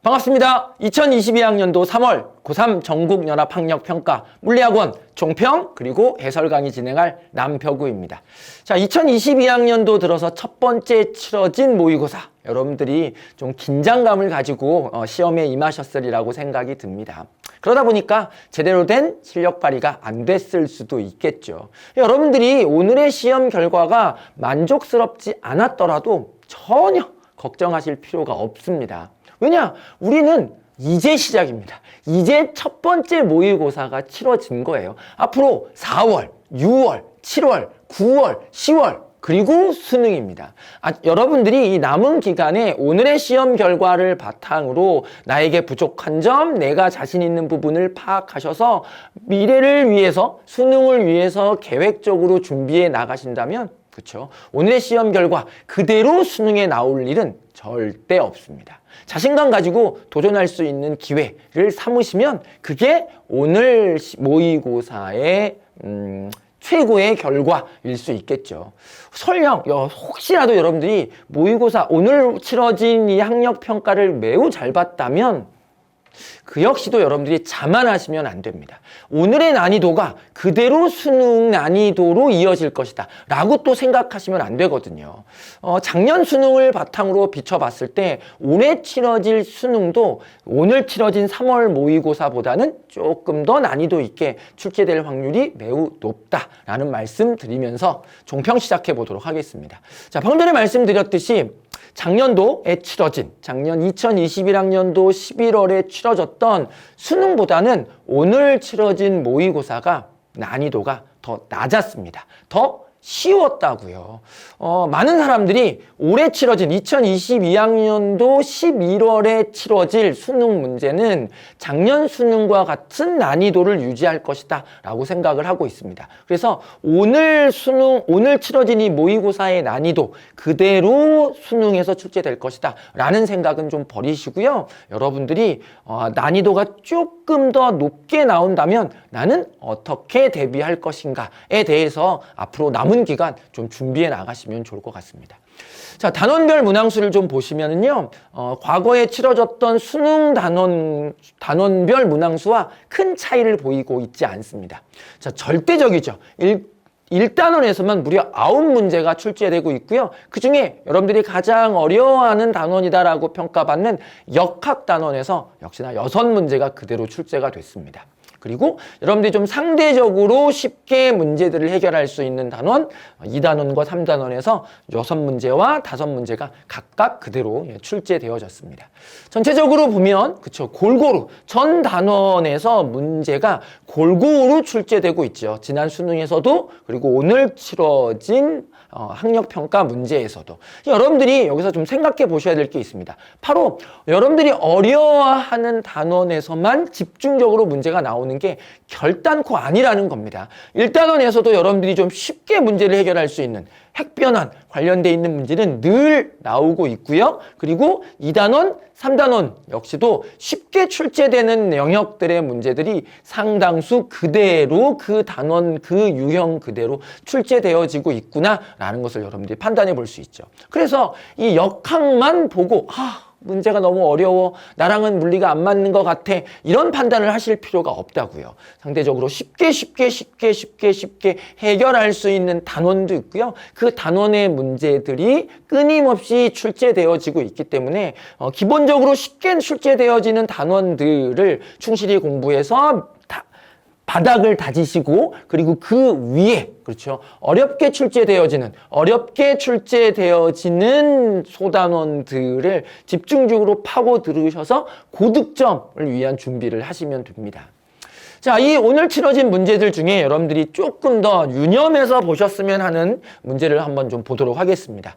반갑습니다. 2022학년도 3월 고3 전국연합학력평가 물리학원 종평 그리고 해설 강의 진행할 남표구입니다. 자, 2022학년도 들어서 첫 번째 치러진 모의고사, 여러분들이 좀 긴장감을 가지고 시험에 임하셨으리라고 생각이 듭니다. 그러다 보니까 제대로 된 실력 발휘가 안 됐을 수도 있겠죠. 여러분들이 오늘의 시험 결과가 만족스럽지 않았더라도 전혀 걱정하실 필요가 없습니다. 왜냐? 우리는 이제 시작입니다. 이제 첫 번째 모의고사가 치러진 거예요. 앞으로 4월, 6월, 7월, 9월, 10월 그리고 수능입니다. 여러분들이 이 남은 기간에 오늘의 시험 결과를 바탕으로 나에게 부족한 점, 내가 자신 있는 부분을 파악하셔서 미래를 위해서, 수능을 위해서 계획적으로 준비해 나가신다면, 그렇죠? 오늘의 시험 결과 그대로 수능에 나올 일은 절대 없습니다. 자신감 가지고 도전할 수 있는 기회를 삼으시면 그게 오늘 모의고사의 최고의 결과일 수 있겠죠. 설령 혹시라도 여러분들이 모의고사 오늘 치러진 이 학력평가를 매우 잘 봤다면 그 역시도 여러분들이 자만하시면 안 됩니다. 오늘의 난이도가 그대로 수능 난이도로 이어질 것이다 라고 또 생각하시면 안 되거든요. 작년 수능을 바탕으로 비춰봤을 때 올해 치러질 수능도 오늘 치러진 3월 모의고사보다는 조금 더 난이도 있게 출제될 확률이 매우 높다라는 말씀 드리면서 종평 시작해 보도록 하겠습니다. 자, 방금 전에 말씀드렸듯이 작년도에 치러진, 작년 2021학년도 11월에 치러졌던 수능보다는 오늘 치러진 모의고사가 난이도가 더 낮았습니다. 더 쉬웠다고요. 많은 사람들이 올해 치러진 2022학년도 11월에 치러질 수능 문제는 작년 수능과 같은 난이도를 유지할 것이다 라고 생각을 하고 있습니다. 그래서 오늘 치러진 이 모의고사의 난이도 그대로 수능에서 출제될 것이다 라는 생각은 좀 버리시고요. 여러분들이 난이도가 조금 더 높게 나온다면 나는 어떻게 대비할 것인가에 대해서 앞으로 남은 기간 좀 준비해 나가시면 좋을 것 같습니다. 자, 단원별 문항수를 좀 보시면은요, 과거에 치러졌던 수능 단원별 문항수와 큰 차이를 보이고 있지 않습니다. 자, 절대적이죠. 1단원에서만 무려 9문제가 출제되고 있고요. 그 중에 여러분들이 가장 어려워하는 단원이다라고 평가받는 역학단원에서 역시나 6문제가 그대로 출제가 됐습니다. 그리고 여러분들이 좀 상대적으로 쉽게 문제들을 해결할 수 있는 단원 2단원과 3단원에서 6문제와 5문제가 각각 그대로 출제되어졌습니다. 전체적으로 보면 그쵸, 골고루 전 단원에서 문제가 골고루 출제되고 있죠. 지난 수능에서도 그리고 오늘 치러진 학력평가 문제에서도. 여러분들이 여기서 좀 생각해 보셔야 될 게 있습니다. 바로 여러분들이 어려워하는 단원에서만 집중적으로 문제가 나오는 게 결단코 아니라는 겁니다. 1단원에서도 여러분들이 좀 쉽게 문제를 해결할 수 있는 핵변환 관련돼 있는 문제는 늘 나오고 있고요. 그리고 2단원, 3단원 역시도 쉽게 출제되는 영역들의 문제들이 상당수 그대로 그 단원, 그 유형 그대로 출제되어지고 있구나라는 것을 여러분들이 판단해 볼 수 있죠. 그래서 이 역학만 보고 문제가 너무 어려워, 나랑은 물리가 안 맞는 것 같아, 이런 판단을 하실 필요가 없다고요. 상대적으로 쉽게 해결할 수 있는 단원도 있고요. 그 단원의 문제들이 끊임없이 출제되어지고 있기 때문에 기본적으로 쉽게 출제되어지는 단원들을 충실히 공부해서 바닥을 다지시고, 그리고 그 위에, 그렇죠, 어렵게 출제되어지는 소단원들을 집중적으로 파고 들으셔서 고득점을 위한 준비를 하시면 됩니다. 자, 이 오늘 치러진 문제들 중에 여러분들이 조금 더 유념해서 보셨으면 하는 문제를 한번 좀 보도록 하겠습니다.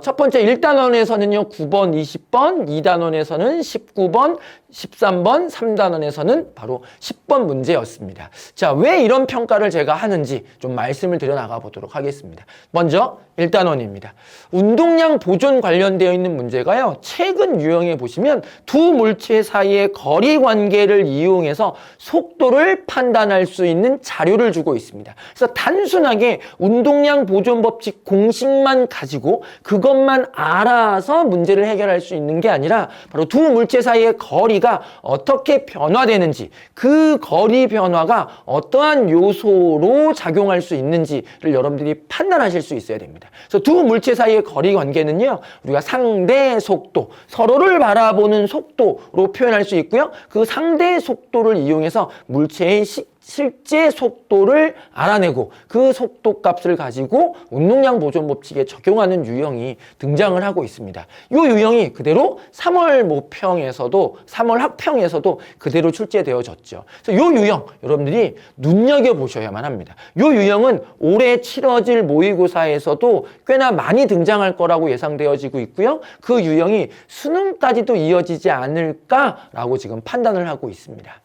첫 번째 1단원에서는요, 9번, 20번, 2단원에서는 19번, 13번, 3단원에서는 바로 10번 문제였습니다. 자, 왜 이런 평가를 제가 하는지 좀 말씀을 드려 나가 보도록 하겠습니다. 먼저 1단원입니다. 운동량 보존 관련되어 있는 문제가요, 최근 유형에 보시면 두 물체 사이의 거리 관계를 이용해서 속도를 거를 판단할 수 있는 자료를 주고 있습니다. 그래서 단순하게 운동량 보존 법칙 공식만 가지고 그것만 알아서 문제를 해결할 수 있는 게 아니라 바로 두 물체 사이의 거리가 어떻게 변화되는지, 그 거리 변화가 어떠한 요소로 작용할 수 있는지를 여러분들이 판단하실 수 있어야 됩니다. 그래서 두 물체 사이의 거리 관계는요, 우리가 상대 속도, 서로를 바라보는 속도로 표현할 수 있고요. 그 상대 속도를 이용해서 물체의 실제 속도를 알아내고 그 속도 값을 가지고 운동량 보존 법칙에 적용하는 유형이 등장을 하고 있습니다. 이 유형이 그대로 3월 모평에서도 3월 학평에서도 그대로 출제되어졌죠. 그래서 이 유형 여러분들이 눈여겨보셔야만 합니다. 이 유형은 올해 치러질 모의고사에서도 꽤나 많이 등장할 거라고 예상되어지고 있고요. 그 유형이 수능까지도 이어지지 않을까라고 지금 판단을 하고 있습니다.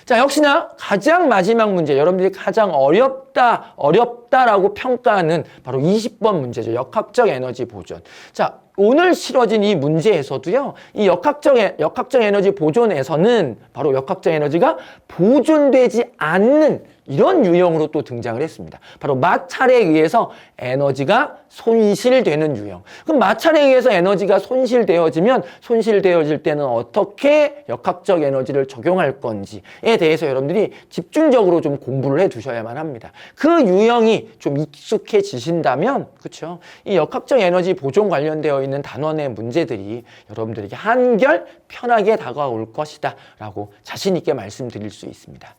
자, 역시나 가장 마지막 문제, 여러분들이 가장 어렵다라고 평가하는 바로 20번 문제죠. 역학적 에너지 보존. 자, 오늘 치러진 이 문제에서도요, 이 역학적 에너지 보존에서는 바로 역학적 에너지가 보존되지 않는 이런 유형으로 또 등장을 했습니다. 바로 마찰에 의해서 에너지가 손실되는 유형. 그럼 마찰에 의해서 에너지가 손실되어지면 손실되어질 때는 어떻게 역학적 에너지를 적용할 건지에 대해서 여러분들이 집중적으로 좀 공부를 해 두셔야만 합니다. 그 유형이 좀 익숙해지신다면, 그렇죠? 이 역학적 에너지 보존 관련되어 있는 단원의 문제들이 여러분들에게 한결 편하게 다가올 것이다 라고 자신 있게 말씀드릴 수 있습니다.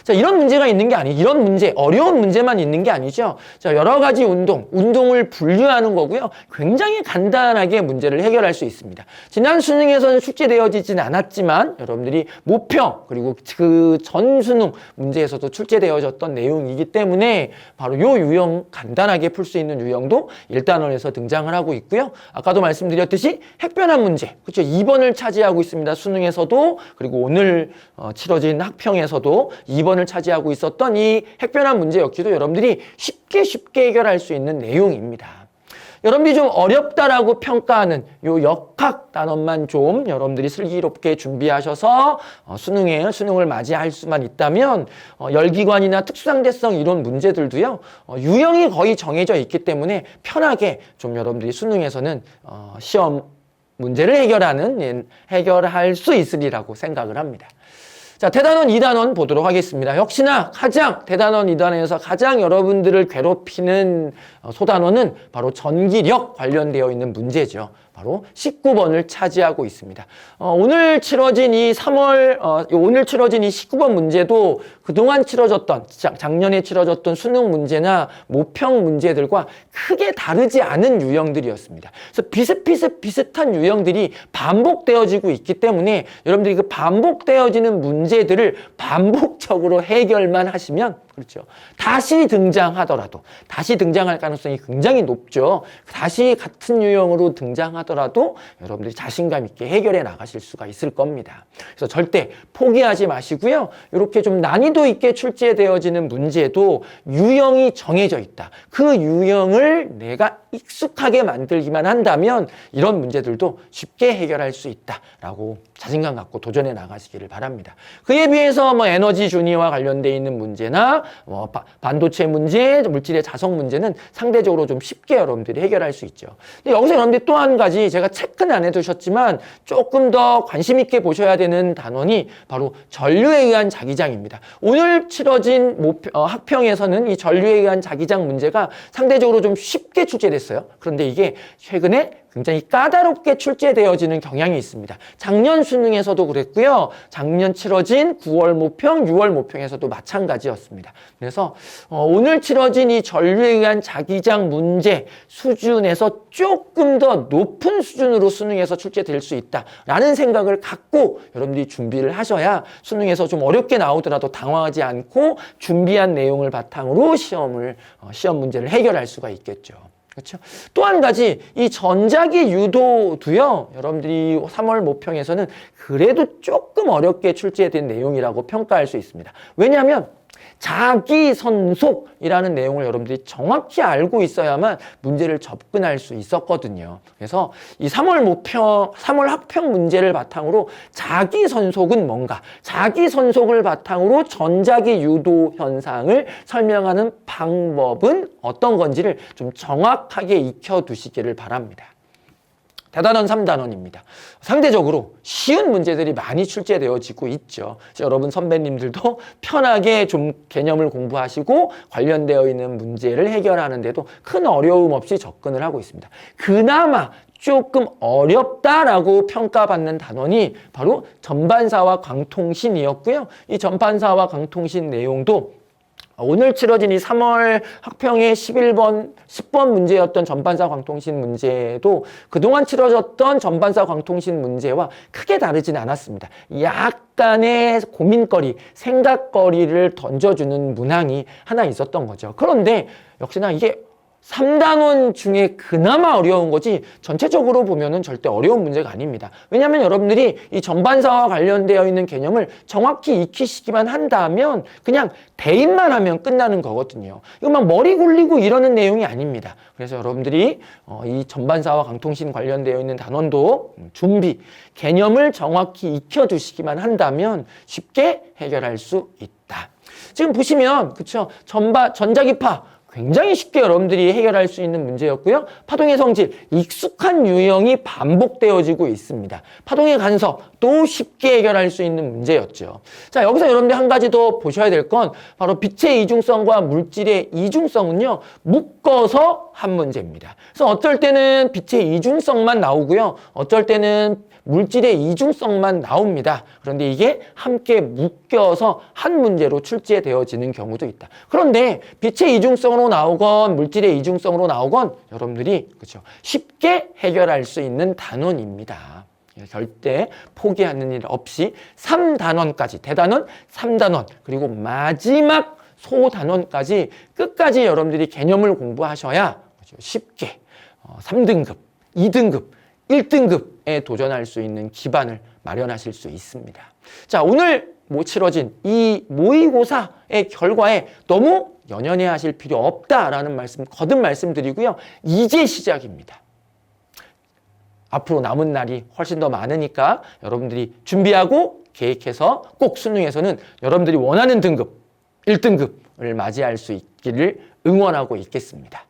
자, 이런 문제가 있는 게 이런 문제, 어려운 문제만 있는 게 아니죠. 자, 여러 가지 운동을 분류하는 거고요. 굉장히 간단하게 문제를 해결할 수 있습니다. 지난 수능에서는 출제되어지진 않았지만 여러분들이 모평 그리고 그 전 수능 문제에서도 출제되어졌던 내용이기 때문에 바로 이 유형 간단하게 풀 수 있는 유형도 1단원에서 등장을 하고 있고요. 아까도 말씀드렸듯이 핵변환 문제, 그렇죠? 2번을 차지하고 있습니다. 수능에서도 그리고 오늘 치러진 학평에서도 2번을 차지하고 있었던 이 핵변환 문제 역시도 여러분들이 쉽게 해결할 수 있는 내용입니다. 여러분들이 좀 어렵다라고 평가하는 요 역학 단원만 좀 여러분들이 슬기롭게 준비하셔서 수능을 맞이할 수만 있다면 열기관이나 특수상대성 이론 문제들도요, 유형이 거의 정해져 있기 때문에 편하게 좀 여러분들이 수능에서는 시험 문제를 해결할 수 있으리라고 생각을 합니다. 자, 대단원 2단원 보도록 하겠습니다. 역시나 대단원 2단원에서 가장 여러분들을 괴롭히는 소단원은 바로 전기력 관련되어 있는 문제죠. 바로 19번을 차지하고 있습니다. 오늘 치러진 이 19번 문제도 그동안 작년에 치러졌던 수능 문제나 모평 문제들과 크게 다르지 않은 유형들이었습니다. 그래서 비슷한 유형들이 반복되어지고 있기 때문에 여러분들이 그 반복되어지는 문제들을 반복적으로 해결만 하시면, 그렇죠, 다시 등장할 가능성이 굉장히 높죠. 다시 같은 유형으로 등장하더라도 여러분들이 자신감 있게 해결해 나가실 수가 있을 겁니다. 그래서 절대 포기하지 마시고요. 이렇게 좀 난이도 있게 출제되어지는 문제도 유형이 정해져 있다. 그 유형을 내가 익숙하게 만들기만 한다면 이런 문제들도 쉽게 해결할 수 있다라고 자신감 갖고 도전해 나가시기를 바랍니다. 그에 비해서 에너지 준위와 관련되어 있는 문제나 반도체 문제, 물질의 자석 문제는 상대적으로 좀 쉽게 여러분들이 해결할 수 있죠. 근데 여기서 여러분들이 또 한 가지 제가 체크는 안 해두셨지만 조금 더 관심 있게 보셔야 되는 단원이 바로 전류에 의한 자기장입니다. 오늘 치러진 학평에서는 이 전류에 의한 자기장 문제가 상대적으로 좀 쉽게 출제됐어요. 그런데 이게 최근에 굉장히 까다롭게 출제되어지는 경향이 있습니다. 작년 수능에서도 그랬고요. 작년 치러진 9월 모평, 6월 모평에서도 마찬가지였습니다. 그래서 오늘 치러진 이 전류에 의한 자기장 문제 수준에서 조금 더 높은 수준으로 수능에서 출제될 수 있다라는 생각을 갖고 여러분들이 준비를 하셔야 수능에서 좀 어렵게 나오더라도 당황하지 않고 준비한 내용을 바탕으로 시험 문제를 해결할 수가 있겠죠. 그렇죠? 또 한 가지 이 전자기 유도도요. 여러분들이 3월 모평에서는 그래도 조금 어렵게 출제된 내용이라고 평가할 수 있습니다. 왜냐하면 자기선속이라는 내용을 여러분들이 정확히 알고 있어야만 문제를 접근할 수 있었거든요. 그래서 이 3월 학평 문제를 바탕으로 자기선속은 뭔가, 자기선속을 바탕으로 전자기 유도 현상을 설명하는 방법은 어떤 건지를 좀 정확하게 익혀두시기를 바랍니다. 대단원 3단원입니다. 상대적으로 쉬운 문제들이 많이 출제되어지고 있죠. 여러분 선배님들도 편하게 좀 개념을 공부하시고 관련되어 있는 문제를 해결하는데도 큰 어려움 없이 접근을 하고 있습니다. 그나마 조금 어렵다라고 평가받는 단원이 바로 전반사와 광통신이었고요. 이 전반사와 광통신 내용도 오늘 치러진 이 3월 학평의 10번 문제였던 전반사 광통신 문제도 그동안 치러졌던 전반사 광통신 문제와 크게 다르진 않았습니다. 약간의 고민거리, 생각거리를 던져주는 문항이 하나 있었던 거죠. 그런데 역시나 이게 3단원 중에 그나마 어려운 거지 전체적으로 보면은 절대 어려운 문제가 아닙니다. 왜냐하면 여러분들이 이 전반사와 관련되어 있는 개념을 정확히 익히시기만 한다면 그냥 대입만 하면 끝나는 거거든요. 이거 막 머리 굴리고 이러는 내용이 아닙니다. 그래서 여러분들이 이 전반사와 강통신 관련되어 있는 단원도 준비, 개념을 정확히 익혀두시기만 한다면 쉽게 해결할 수 있다. 지금 보시면 그쵸, 전자기파 굉장히 쉽게 여러분들이 해결할 수 있는 문제였고요. 파동의 성질, 익숙한 유형이 반복되어지고 있습니다. 파동의 간섭, 또 쉽게 해결할 수 있는 문제였죠. 자, 여기서 여러분들 한 가지 더 보셔야 될 건 바로 빛의 이중성과 물질의 이중성은요, 묶어서 한 문제입니다. 그래서 어쩔 때는 빛의 이중성만 나오고요. 어쩔 때는 물질의 이중성만 나옵니다. 그런데 이게 함께 묶여서 한 문제로 출제되어지는 경우도 있다. 그런데 빛의 이중성으로 나오건 물질의 이중성으로 나오건 여러분들이 그렇죠, 쉽게 해결할 수 있는 단원입니다. 절대 포기하는 일 없이 3단원까지, 대단원, 3단원, 그리고 마지막 소단원까지 끝까지 여러분들이 개념을 공부하셔야 쉽게 3등급, 2등급, 1등급에 도전할 수 있는 기반을 마련하실 수 있습니다. 자, 오늘 치러진 이 모의고사의 결과에 너무 연연해 하실 필요 없다라는 말씀, 거듭 말씀드리고요. 이제 시작입니다. 앞으로 남은 날이 훨씬 더 많으니까 여러분들이 준비하고 계획해서 꼭 수능에서는 여러분들이 원하는 등급, 1등급을 맞이할 수 있기를 응원하고 있겠습니다.